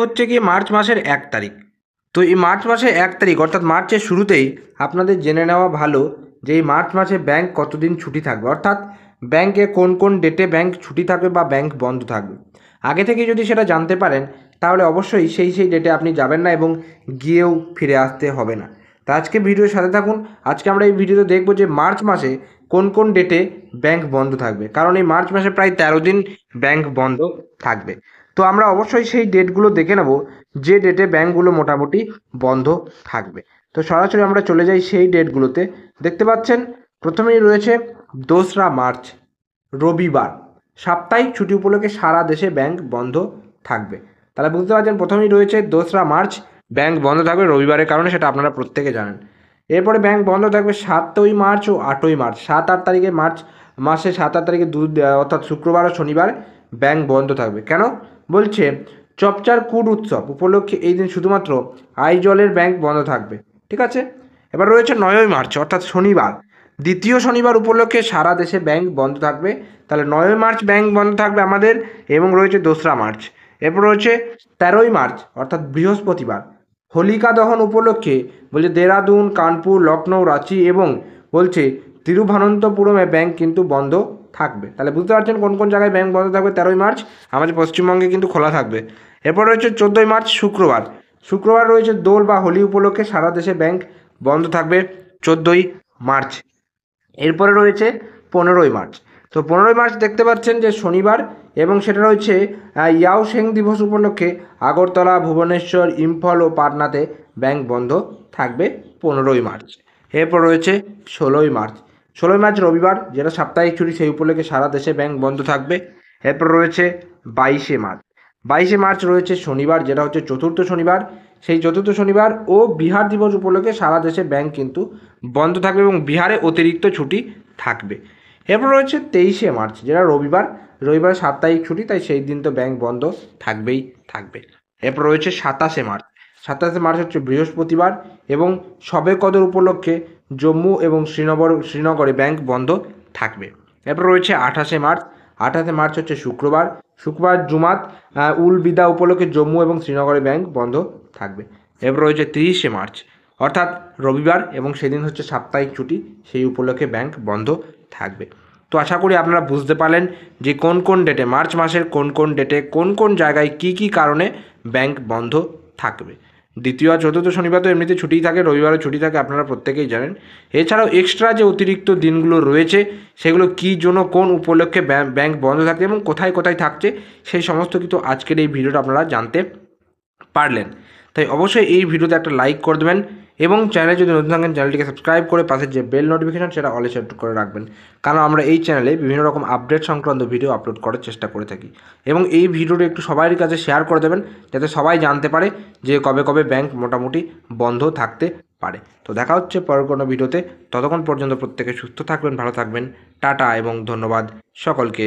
হচ্ছে কি মার্চ মাসের 1 তারিখ। তো এই মার্চ মাসের 1 তারিখ অর্থাৎ মার্চের শুরুতেই আপনাদের জেনে নেওয়া ভালো যে এই মার্চ মাসে ব্যাংক কতদিন ছুটি থাকবে, অর্থাৎ ব্যাংকে কোন কোন ডেটে ব্যাংক ছুটি থাকবে বা ব্যাংক বন্ধ থাকবে। আগে থেকে যদি সেটা জানতে পারেন তাহলে অবশ্যই সেই ডেটে আপনি যাবেন না এবং গিয়েও ফিরে আসতে হবে না। তো আজকে ভিডিওর সাথে থাকুন। আজকে আমরা এই ভিডিওতে দেখব যে মার্চ মাসে কোন কোন ডেটে ব্যাংক বন্ধ থাকবে, কারণ এই মার্চ মাসে প্রায় 13 দিন ব্যাংক বন্ধ থাকবে। তো আমরা অবশ্যই সেই ডেটগুলো দেখে নেব যে ডেটে ব্যাংকগুলো মোটামুটি বন্ধ থাকবে। তো সরাসরি আমরা চলে যাই সেই ডেটগুলোতে। দেখতে পাচ্ছেন প্রথমেই রয়েছে 2রা মার্চ, রবিবার। সাপ্তাহিক ছুটি উপলক্ষে সারা দেশে ব্যাংক বন্ধ থাকবে। তাহলে বুঝতে পারছেন প্রথমেই রয়েছে 2রা মার্চ, ব্যাংক বন্ধ থাকবে রবিবারের কারণে, সেটা আপনারা প্রত্যেকে জানেন। এরপরে ব্যাংক বন্ধ থাকবে 7ই মার্চ ও 8ই মার্চ। 7-8 তারিখে মাসে 7-8 তারিখে অর্থাৎ শুক্রবার ও শনিবার ব্যাংক বন্ধ থাকবে। কেন বলছে? চপচার কুট উৎসব উপলক্ষে এই দিন শুধুমাত্র আইজলের ব্যাংক বন্ধ থাকবে। ঠিক আছে। এবার রয়েছে 9ই মার্চ অর্থাৎ শনিবার, দ্বিতীয় শনিবার উপলক্ষে সারা দেশে ব্যাংক বন্ধ থাকবে। তাহলে 9ই মার্চ ব্যাংক বন্ধ থাকবে আমাদের, এবং রয়েছে 2রা মার্চ। এরপর রয়েছে 13ই মার্চ অর্থাৎ বৃহস্পতিবার, হোলিকা দহন উপলক্ষে বলছে দেরাদুন, কানপুর, লখনৌ, রাঁচি এবং বলছে তিরুভানন্তপুরমে ব্যাংক কিন্তু বন্ধ থাকবে। তাহলে বুঝতে পারছেন কোন কোন জায়গায় ব্যাংক বন্ধ থাকবে। 13ই মার্চ আমাদের পশ্চিমবঙ্গে কিন্তু খোলা থাকবে। এরপর রয়েছে 14ই মার্চ শুক্রবার, শুক্রবার রয়েছে দোল বা হোলি উপলক্ষে সারা দেশে ব্যাংক বন্ধ থাকবে 14ই মার্চ। এরপরে রয়েছে 15ই মার্চ। তো 15ই মার্চ দেখতে পাচ্ছেন যে শনিবার, এবং সেটা রয়েছে ইয়াওশেং দিবস উপলক্ষে আগরতলা, ভুবনেশ্বর, ইম্ফল ও পাটনাতে ব্যাংক বন্ধ থাকবে 15ই মার্চ। এরপর রয়েছে 16ই মার্চ, 16ই মার্চ রবিবার, যেটা সাপ্তাহিক ছুটি, সেই উপলক্ষে সারা দেশে ব্যাংক বন্ধ থাকবে। এরপর রয়েছে 22শে মার্চ, 22শে মার্চ রয়েছে শনিবার, যেটা হচ্ছে চতুর্থ শনিবার, সেই চতুর্থ শনিবার ও বিহার দিবস উপলক্ষে সারা দেশে ব্যাংক কিন্তু বন্ধ থাকবে এবং বিহারে অতিরিক্ত ছুটি থাকবে। এরপর রয়েছে 23শে মার্চ, যেটা রবিবার, রবিবার সাপ্তাহিক ছুটি, তাই সেই দিন তো ব্যাংক বন্ধ থাকবেই থাকবে। এরপর রয়েছে 27শে মার্চ, 27শে মার্চ হচ্ছে বৃহস্পতিবার, এবং শবে কদর উপলক্ষে জম্মু এবং শ্রীনগরে ব্যাংক বন্ধ থাকবে। এরপর রয়েছে 28শে মার্চ, 28শে মার্চ হচ্ছে শুক্রবার, শুক্রবার জুমাত উল বিদা উপলক্ষে জম্মু এবং শ্রীনগরে ব্যাংক বন্ধ থাকবে। এরপর রয়েছে 30শে মার্চ অর্থাৎ রবিবার, এবং সেদিন হচ্ছে সাপ্তাহিক ছুটি, সেই উপলক্ষে ব্যাংক বন্ধ থাকবে। তো আশা করি আপনারা বুঝতে পারলেন যে কোন কোন ডেটে, মার্চ মাসের কোন কোন ডেটে কোন কোন জায়গায় কি কি কারণে ব্যাংক বন্ধ থাকবে। দ্বিতীয় আর চতুর্থ শনিবার তো এমনিতে ছুটিই থাকে, রবিবারও ছুটি থাকে, আপনারা প্রত্যেকেই জানেন। এছাড়াও এক্সট্রা যে অতিরিক্ত দিনগুলো রয়েছে সেগুলো কী জন্য কোন উপলক্ষে ব্যাংক বন্ধ থাকছে এবং কোথায় কোথায় থাকছে, সেই সমস্ত কিছু আজকের এই ভিডিওটা আপনারা জানতে পারলেন। তাই অবশ্যই এই ভিডিওতে একটা লাইক করে দেবেন, এবং চ্যানেলে যদি নতুন থাকেন চ্যানেলটিকে সাবস্ক্রাইব করে পাশে যে বেল নোটিফিকেশন সেটা অলে সেট করে রাখবেন, কারণ আমরা এই চ্যানেলে বিভিন্ন রকম আপডেট সংক্রান্ত ভিডিও আপলোড করার চেষ্টা করে থাকি। এবং এই ভিডিওটা একটু সবার কাছে শেয়ার করে দেবেন, যাতে সবাই জানতে পারে যে কবে কবে ব্যাংক মোটামুটি বন্ধ থাকতে পারে। তো দেখা হচ্ছে পরের কোনো ভিডিওতে, ততক্ষণ পর্যন্ত প্রত্যেকে সুস্থ থাকবেন, ভালো থাকবেন। টাটা এবং ধন্যবাদ সকলকে।